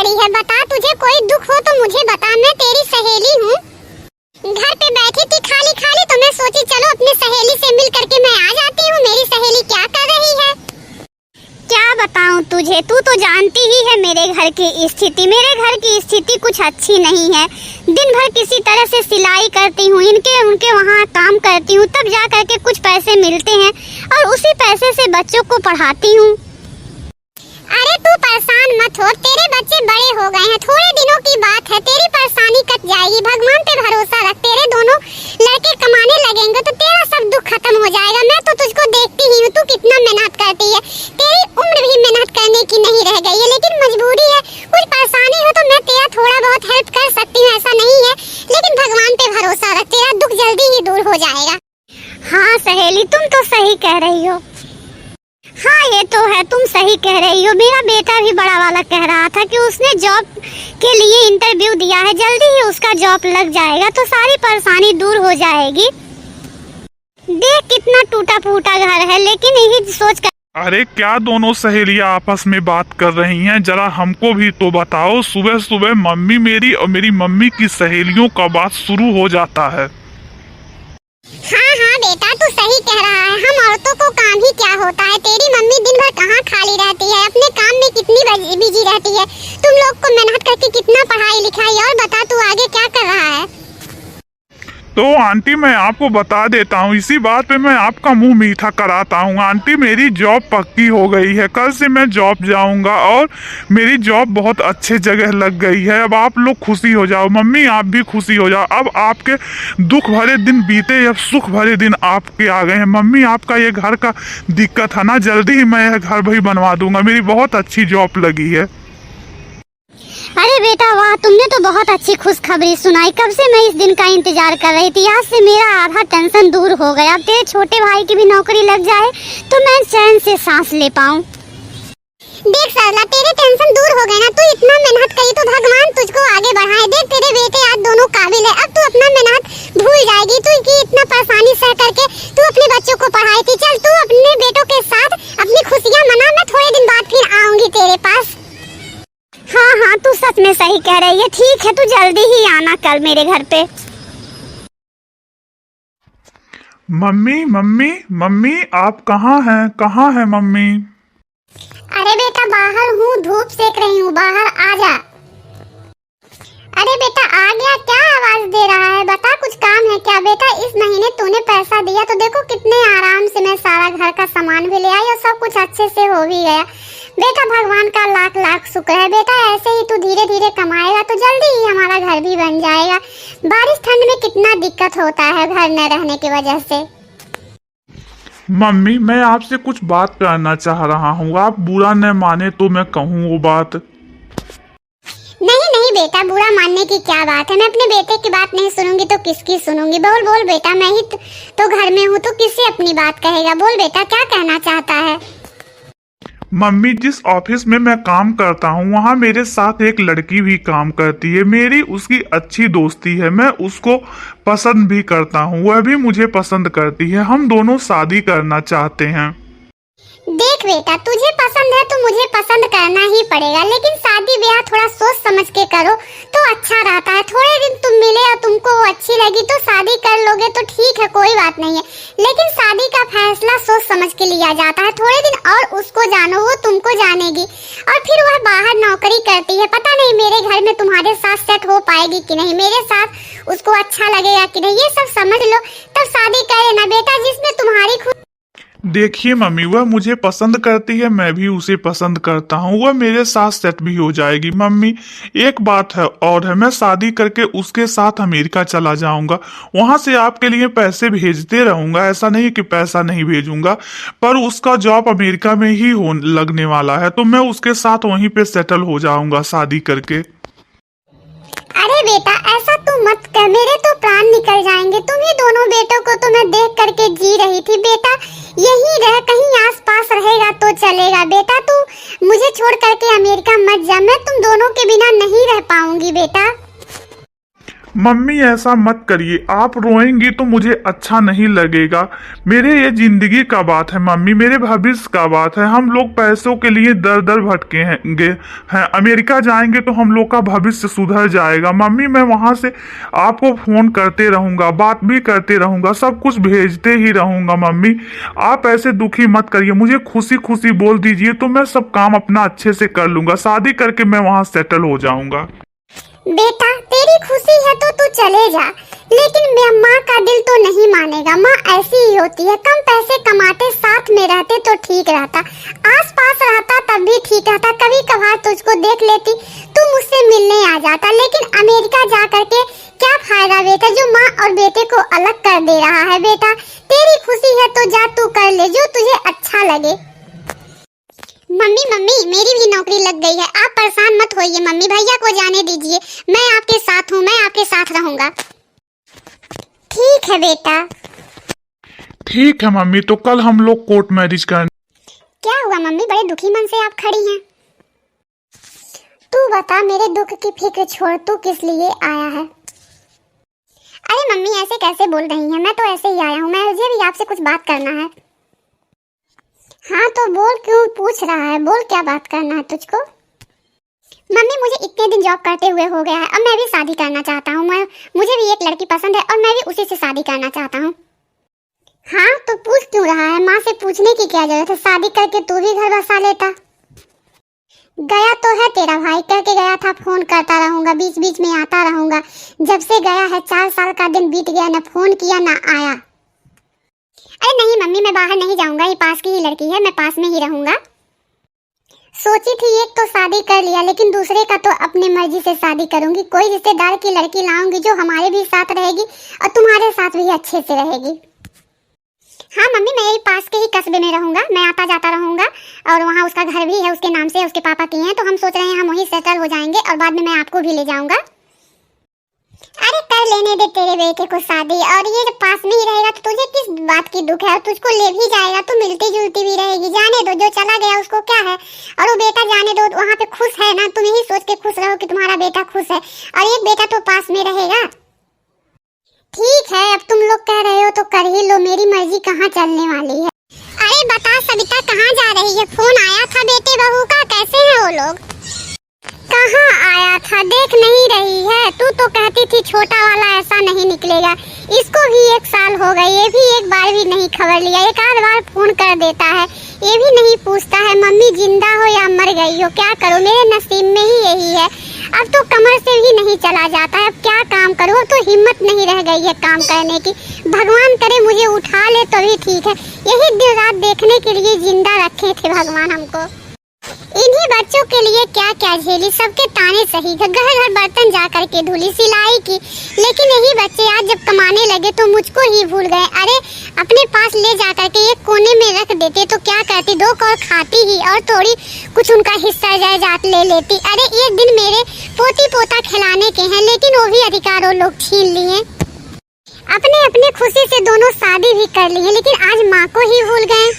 रही है? बता, तुझे कोई दुख हो तो मुझे बता, मैं तेरी सहेली हूँ। घर पे बैठी थी खाली खाली तो मैं सोची चलो अपनी सहेली से मिल करके मैं आ जाती हूँ। मेरी सहेली क्या कर रही है? क्या बताऊँ तुझे, तू तो जानती ही है मेरे घर की स्थिति। मेरे घर की स्थिति कुछ अच्छी नहीं है। दिन भर किसी तरह से सिलाई करती हूँ, उनके वहाँ काम करती हूँ, तब जा करके कुछ पैसे मिलते हैं और उसी पैसे से बच्चों को पढ़ाती हूँ। अरे तू परेशान मत हो, तेरे बच्चे बड़े हो गए हैं, थोड़े दिनों की बात है, तेरी परेशानी कट जाएगी। भगवान पे भरोसा रख, तेरे दोनों लड़के कमाने लगेंगे तो तेरा सब दुख खत्म हो जाएगा। मैं तो तुझको देखती ही हूँ, तू कितना मेहनत करती है। तेरी उम्र भी मेहनत करने की नहीं रह गई है, लेकिन मजबूरी है। कुछ परेशानी हो तो मैं तेरा थोड़ा बहुत हेल्प कर सकती हूँ, ऐसा नहीं है, लेकिन भगवान पे भरोसा रख, तेरा दुख जल्दी ही दूर हो जाएगा। हाँ सहेली, तुम तो सही कह रही हो। हाँ ये तो है, तुम सही कह रही हो। मेरा बेटा भी बड़ा वाला कह रहा था कि उसने जॉब के लिए इंटरव्यू दिया है, जल्दी ही उसका जॉब लग जाएगा तो सारी परेशानी दूर हो जाएगी। देख कितना टूटा फूटा घर है, लेकिन यही सोच कर। अरे क्या दोनों सहेलियां आपस में बात कर रही हैं? जरा हमको भी तो बताओ। सुबह सुबह मम्मी मेरी और मेरी मम्मी की सहेलियों का बात शुरू हो जाता है। हाँ हाँ बेटा, तू सही कह रहा है। हम औरतों को काम ही क्या होता है। तेरी मम्मी दिन भर कहाँ खाली रहती है, अपने काम में कितनी बिजी रहती है। तुम लोग को मेहनत करके कितना पढ़ाई लिखाई। और बता तू आगे क्या कर रहा है? तो आंटी मैं आपको बता देता हूँ, इसी बात पे मैं आपका मुंह मीठा कराता हूँ। आंटी मेरी जॉब पक्की हो गई है, कल से मैं जॉब जाऊँगा और मेरी जॉब बहुत अच्छे जगह लग गई है। अब आप लोग खुशी हो जाओ, मम्मी आप भी खुशी हो जाओ। अब आपके दुख भरे दिन बीते, अब सुख भरे दिन आपके आ गए हैं। मम्मी आपका ये घर का दिक्कत है ना, जल्दी ही मैं यह घर भी बनवा दूंगा। मेरी बहुत अच्छी जॉब लगी है। अरे बेटा वाह, तुमने तो बहुत अच्छी खुशखबरी सुनाई। कब से मैं इस दिन का इंतजार कर रही थी। आज से मेरा आधा टेंशन दूर हो गया। अब तेरे छोटे भाई की भी नौकरी लग जाए तो मैं चैन से सांस ले पाऊँ। देख सरला, तेरे टेंशन दूर हो गए ना। तू इतना मेहनत करी तो भगवान तुझको आगे बढ़ाए। देख तेरे बेटे आज दोनों काबिल है। अब तू अपना मेहनत भूल जाएगी। तू की इतना परेशानी सह करके तू अपने बच्चों को पढ़ाई थी। चल तू अपने बेटों के साथ अपनी खुशियाँ मना। मैं थोड़े दिन बाद फिर आऊंगी तेरे पास। हाँ हाँ, तू सच में सही कह रही है। ठीक है, तू जल्दी ही आना कल मेरे घर पे। मम्मी मम्मी मम्मी आप कहाँ हैं? कहाँ हैं मम्मी? अरे बेटा बाहर हूँ, धूप सेक रही हूँ, बाहर आ जा। अरे बेटा आ गया। क्या आवाज दे रहा है? बता, कुछ काम है क्या? बेटा इस महीने तूने पैसा दिया तो देखो कितने आराम से मैं सारा घर का सामान भी ले आई और सब कुछ अच्छे से हो भी गया। बेटा भगवान का लाख लाख शुक्र है। बेटा ऐसे ही तू धीरे धीरे कमाएगा तो जल्दी ही हमारा घर भी बन जाएगा। बारिश ठंड में कितना दिक्कत होता है घर न रहने की वजह से। मम्मी मैं आपसे कुछ बात करना चाह रहा हूँ, आप बुरा न माने तो मैं कहूँ वो बात। नहीं नहीं बेटा, बुरा मानने की क्या बात है। मैं अपने बेटे की बात नहीं सुनूंगी तो किसकी सुनूंगी? बोल बोल बेटा, मैं ही तो घर में हूँ तो किससे अपनी बात कहेगा? बोल बेटा, क्या कहना चाहता है? मम्मी जिस ऑफिस में मैं काम करता हूँ वहाँ मेरे साथ एक लड़की भी काम करती है। मेरी उसकी अच्छी दोस्ती है, मैं उसको पसंद भी करता हूँ, वह भी मुझे पसंद करती है। हम दोनों शादी करना चाहते हैं। देख बेटा, तुझे पसंद है तो मुझे पसंद करना ही पड़ेगा, लेकिन शादी ब्याह थोड़ा सोच समझ के करो तो अच्छा रहता है। थोड़े दिन तुम मिले और तुमको वो अच्छी लगी तो शादी कर लोगे तो ठीक है, कोई बात नहीं है, लेकिन शादी का फैसला सोच समझ के लिया जाता है। थोड़े दिन और उसको जानो, वो तुमको जानेगी और फिर वह बाहर नौकरी करती है। पता नहीं मेरे घर में तुम्हारे साथ सेट हो पाएगी कि नहीं, मेरे साथ उसको अच्छा लगेगा कि नहीं, ये सब समझ लो तब शादी कर लेना बेटा, जिसमें तुम्हारी खुद। देखिए मम्मी, वह मुझे पसंद करती है, मैं भी उसे पसंद करता हूँ, वह मेरे साथ सेट भी हो जाएगी। मम्मी एक बात है और है, मैं शादी करके उसके साथ अमेरिका चला जाऊंगा, वहां से आपके लिए पैसे भेजते रहूंगा। ऐसा नहीं कि पैसा नहीं भेजूंगा, पर उसका जॉब अमेरिका में ही लगने वाला है तो मैं उसके साथ वहीं पे सेटल हो जाऊंगा शादी करके। अरे बेटा ऐसा तू मत कर, मेरे तो प्राण निकल जाएंगे। तुम ही दोनों बेटों को तो मैं देख करके जी रही थी। बेटा यही रह, कहीं आसपास रहेगा तो चलेगा। बेटा तू मुझे छोड़ करके अमेरिका मत जा, मैं तुम दोनों के बिना नहीं रह पाऊंगी बेटा। मम्मी ऐसा मत करिए, आप रोएंगी तो मुझे अच्छा नहीं लगेगा। मेरे ये जिंदगी का बात है मम्मी, मेरे भविष्य का बात है। हम लोग पैसों के लिए दर दर भटके हैं। अमेरिका जाएंगे तो हम लोग का भविष्य सुधर जाएगा। मम्मी मैं वहां से आपको फोन करते रहूंगा, बात भी करते रहूंगा, सब कुछ भेजते ही रहूंगा। मम्मी आप ऐसे दुखी मत करिए, मुझे खुशी खुशी बोल दीजिए तो मैं सब काम अपना अच्छे से कर लूंगा। शादी करके मैं वहां सेटल हो जाऊंगा। बेटा तेरी खुशी है तो तू चले जा, लेकिन माँ का दिल तो नहीं मानेगा। माँ ऐसी ही होती है, कम पैसे कमाते साथ में रहते तो ठीक रहता, आस पास रहता तब भी ठीक रहता। कभी कभार तुझको देख लेती, तू मुझसे मिलने आ जाता। लेकिन अमेरिका जा करके क्या फायदा बेटा, जो माँ और बेटे को अलग कर दे रहा है। बेटा तेरी खुशी है तो जा, तू कर ले जो तुझे अच्छा लगे। मम्मी मेरी भी नौकरी लग गई है, आप परेशान मत होइए मम्मी, भैया को जाने दीजिए, मैं आपके साथ हूँ, मैं आपके साथ रहूंगा। ठीक है बेटा। ठीक है मम्मी, तो कल हम लोग कोर्ट मैरिज करने। क्या हुआ मम्मी, बड़े दुखी मन से आप खड़ी हैं? तू बता, मेरे दुख की फिक्र छोड़, तू किस लिए आया है? अरे मम्मी ऐसे कैसे बोल रही हैं, मैं तो ऐसे ही आया हूँ, मुझे भी आपसे कुछ बात करना है। हाँ तो बोल, क्यों पूछ रहा है, बोल क्या बात करना है तुझको? मम्मी मुझे इतने दिन जॉब करते हुए हो गया है, अब मैं भी शादी करना चाहता हूँ। मुझे भी एक लड़की पसंद है और मैं भी उसी से शादी करना चाहता हूँ। हाँ तो पूछ क्यों रहा है, माँ से पूछने की क्या जरूरत है, शादी करके तू भी घर बसा लेता। गया तो है तेरा भाई, कह के गया था फोन करता रहूंगा, बीच बीच में आता रहूंगा। जब से गया है 4 साल का दिन बीत गया, ना फोन किया ना आया। अरे नहीं मम्मी मैं बाहर नहीं जाऊंगा, ये पास की ही लड़की है, मैं पास में ही रहूंगा। सोची थी एक तो शादी कर लिया, लेकिन दूसरे का तो अपनी मर्जी से शादी करूंगी। कोई रिश्तेदार की लड़की लाऊंगी जो हमारे भी साथ रहेगी और तुम्हारे साथ भी अच्छे से रहेगी। हाँ मम्मी मैं यही पास के ही कस्बे में रहूंगा, मैं आता जाता रहूंगा और वहाँ उसका घर भी है, उसके नाम से, उसके पापा की है, तो हम सोच रहे हैं हम वहीं सेटल हो जाएंगे और बाद में मैं आपको भी ले जाऊंगा। अरे कर लेने दे तेरे बेटे को शादी, और ये जब पास में ही रहेगा तो तुझे किस बात की दुख है, और तुझको ले भी जाएगा तो मिलती जुलती भी रहेगी। जाने दो, जो चला गया उसको क्या है, और वो बेटा जाने दो, वहाँ पे खुश है ना, तुम यही सोच के खुश रहो कि तुम्हारा बेटा खुश है, और एक बेटा तो पास में रहेगा। ठीक है अब तुम लोग कह रहे हो तो कर ही लो, मेरी मर्जी कहाँ चलने वाली है। अरे बता सविता कहाँ जा रही है, फोन आया था बेटे बहू का, कैसे है वो लोग? कहाँ आया था, देख नहीं रही है, तू तो कहती थी छोटा वाला ऐसा नहीं निकलेगा, इसको भी 1 साल हो गए, ये भी एक बार भी नहीं खबर लिया, एक आध बार फोन कर देता है, ये भी नहीं पूछता है मम्मी जिंदा हो या मर गई हो। क्या करूँ, मेरे नसीब में ही यही है, अब तो कमर से भी नहीं चला जाता है, अब क्या काम करूँ, अब तो हिम्मत नहीं रह गई है काम करने की। भगवान करे मुझे उठा ले तो भी ठीक है, यही दिन रात देखने के लिए जिंदा रखे थे भगवान हमको। इन्हीं बच्चों के लिए क्या क्या झेली, सबके ताने सही, घर घर बर्तन जा कर के धुली, सिलाई की, लेकिन यही बच्चे आज जब कमाने लगे तो मुझको ही भूल गए। अरे अपने पास ले जा कर के एक कोने में रख देते तो क्या करती, 2 कौर खाती ही और थोड़ी कुछ उनका हिस्सा जायदाद ले लेती। अरे एक दिन मेरे पोती पोता खिलाने के हैं, लेकिन वो भी अधिकार वो लोग छीन लिए। अपने अपने खुशी से दोनों शादी भी कर ली है, लेकिन आज माँ को ही भूल गए।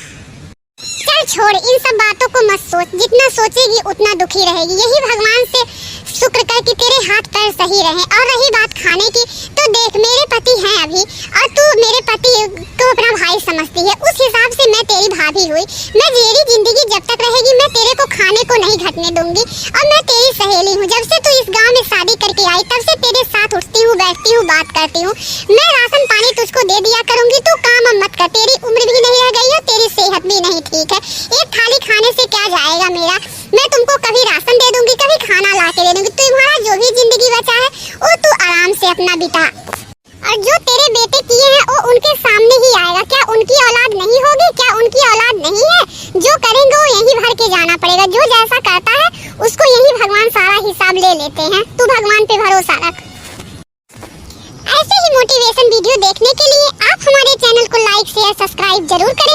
चल छोड़ इन सब बातों को मत सोच, जितना सोचेगी उतना दुखी रहेगी। यही भगवान से शुक्र कर कि तेरे हाथ पैर सही रहे। और रही बात खाने की, तो देख मेरे पति हैं अभी, और तू मेरे पति को अपना भाई समझती है, उस हिसाब से मैं तेरी भाभी हुई। मैं मेरी जिंदगी जब तक रहेगी मैं तेरे को खाने को नहीं घटने दूंगी, और मैं तेरी सहेली हूँ। जब से तू इस गाँव में शादी करके आई तब से तेरे साथ उठती हूँ, बैठती हूँ, बात करती हूँ। मैं राशन पानी तुझको दे दिया करूंगी, तू काम मत कर, तेरी उम्र भी नहीं रह गई है, तेरी सेहत भी नहीं ठीक है। एक थाली खाने से क्या जाएगा मेरा, मैं तुमको कभी राशन दे दूंगी, कभी खाना ला के दे दूंगी, तुम्हारा जो भी जिंदगी बचा है वो तू आराम से अपना बिता। और जो तेरे बेटे किए हैं वो उनके सामने ही आएगा, क्या उनकी औलाद नहीं होगी, क्या उनकी औलाद नहीं है? जो करेंगे वो यही भर के जाना पड़ेगा, जो जैसा करता है उसको यही भगवान सारा हिसाब ले लेते हैं। तू भगवान पे भरोसा रख। ऐसे ही मोटिवेशन वीडियो देखने के लिए आप हमारे चैनल को लाइक शेयर सब्सक्राइब जरूर करें।